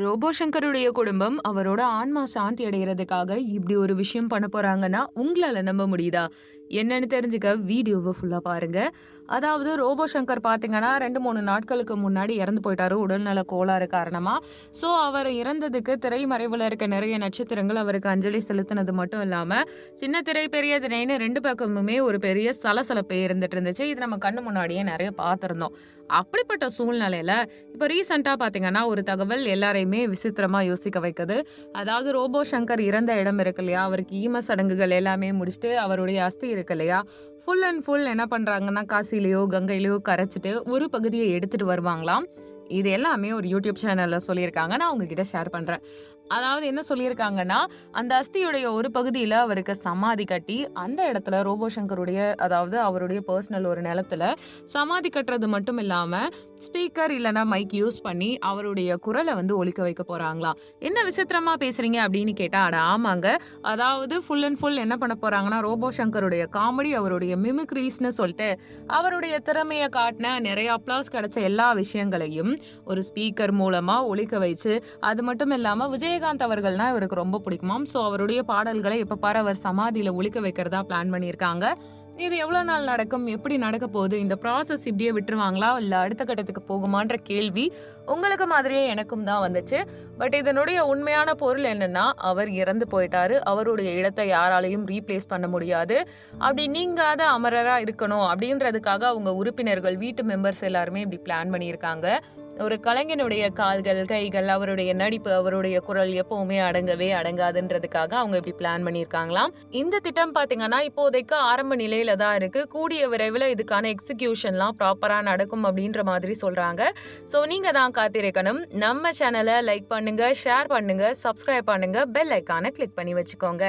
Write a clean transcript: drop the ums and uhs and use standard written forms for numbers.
Robot சங்கருடைய குடும்பம் அவரோட ஆன்மா சாந்தி அடைகிறதுக்காக இப்படி ஒரு விஷயம் பண்ண போறாங்கன்னா உங்களால நம்ப முடியுதா? என்னன்னு தெரிஞ்சுக்க வீடியோவை ஃபுல்லா பாருங்க. அதாவது ரோபோ சங்கர் பாத்தீங்கன்னா 2-3 நாட்களுக்கு முன்னாடி இறந்து போயிட்டாரு உடல்நல கோளாறு காரணமா. ஸோ அவர் இறந்ததுக்கு திரைமறைவுல இருக்க நிறைய நட்சத்திரங்கள் அவருக்கு அஞ்சலி செலுத்தினது மட்டும் இல்லாம சின்ன திரை பெரிய திரைன்னு ரெண்டு பக்கமுமே ஒரு பெரிய சலசலப்பே இருந்துட்டு இருந்துச்சு. இது நம்ம கண்ணு முன்னாடியே நிறைய பார்த்திருந்தோம். அப்படிப்பட்ட சூழ்நிலையில இப்ப ரீசெண்டா பாத்தீங்கன்னா ஒரு தகவல் எல்லாரையுமே விசித்திரமா யோசிக்க வைக்குது. அதாவது ரோபோ சங்கர் இறந்த இடம் இருக்கு இல்லையா, அவருக்கு ஈம சடங்குகள் எல்லாமே முடிச்சுட்டு அவருடைய அஸ்தி இருக்கு இல்லையா, ஃபுல் அண்ட் ஃபுல் என்ன பண்றாங்கன்னா காசிலேயோ கங்கையிலயோ கரைச்சிட்டு ஒரு பகுதியை எடுத்துட்டு வருவாங்களாம். இது எல்லாமே ஒரு யூடியூப் சேனல்ல சொல்லியிருக்காங்க. நான் உங்ககிட்ட ஷேர் பண்றேன். அதாவது என்ன சொல்லியிருக்காங்கன்னா, அந்த அஸ்தியுடைய ஒரு பகுதியில அவருக்கு சமாதி கட்டி, அந்த இடத்துல ரோபோ சங்கருடைய அதாவது அவருடைய பர்சனல் ஒரு நிலத்துல சமாதி கட்டுறது மட்டும் இல்லாம, ஸ்பீக்கர் இல்லன்னா மைக் யூஸ் பண்ணி அவருடைய குரல வந்து ஒலிக்க வைக்க போறாங்களாம். என்ன விசித்திரமா பேசுறீங்க அப்படின்னு கேட்டா, அட ஆமாங்க. அதாவது ஃபுல் அண்ட் ஃபுல் என்ன பண்ண போறாங்கன்னா, ரோபோ சங்கருடைய காமெடி, அவருடைய மிமிக்ரீஸ்ன்னு சொல்லிட்டு, அவருடைய திறமைய காட்டின நிறைய அப்ளாஸ் கிடைச்ச எல்லா விஷயங்களையும் ஒரு ஸ்பீக்கர் மூலமா ஒலிக்க வைச்சு, அது மட்டும் இல்லாம விஜயகாந்த் அவர்கள்னா இவருக்கு ரொம்ப பிடிக்குமாம். ஸோ அவருடைய பாடல்களை எப்ப பாரு அவர் சமாதியில ஒலிக்க வைக்கிறதா பிளான் பண்ணியிருக்காங்க. இது எவ்வளவு நாள் நடக்கும்? எப்படி நடக்க போகுது? இந்த ப்ராசஸ் இப்படியே விட்டுருவாங்களா? இல்ல அடுத்த கட்டத்துக்கு போகுமான்ற கேள்வி உங்களுக்கு மாதிரியே எனக்கும் தான் வந்துச்சு. பட் இதனுடைய உண்மையான பொருள் என்னன்னா, அவர் இறந்து போயிட்டாரு. அவருடைய இடத்தை யாராலையும் ரீப்ளேஸ் பண்ண முடியாது. அப்படி நீங்காத அமரரா இருக்கணும் அப்படின்றதுக்காக அவங்க உறுப்பினர்கள், வீட்டு மெம்பர்ஸ் எல்லாருமே இப்படி பிளான் பண்ணியிருக்காங்க. ஒரு கலைஞனுடைய கால்கள், கைகள், அவருடைய நடிப்பு, அவருடைய குரல் எப்பவுமே அடங்கவே அடங்காதுன்றதுக்காக அவங்க இப்படி பிளான் பண்ணியிருக்காங்களாம். இந்த திட்டம் பாத்தீங்கன்னா இப்போதைக்கு ஆரம்ப நிலையில தான் இருக்கு. கூடிய விரைவில் இதுக்கான எக்ஸிகியூஷன்லாம் ப்ராப்பரா நடக்கும் அப்படின்ற மாதிரி சொல்றாங்க. ஸோ நீங்க தான் காத்திருக்கணும். நம்ம சேனலை லைக் பண்ணுங்க, ஷேர் பண்ணுங்க, சப்ஸ்கிரைப் பண்ணுங்க, பெல் ஐக்கானை கிளிக் பண்ணி வச்சுக்கோங்க.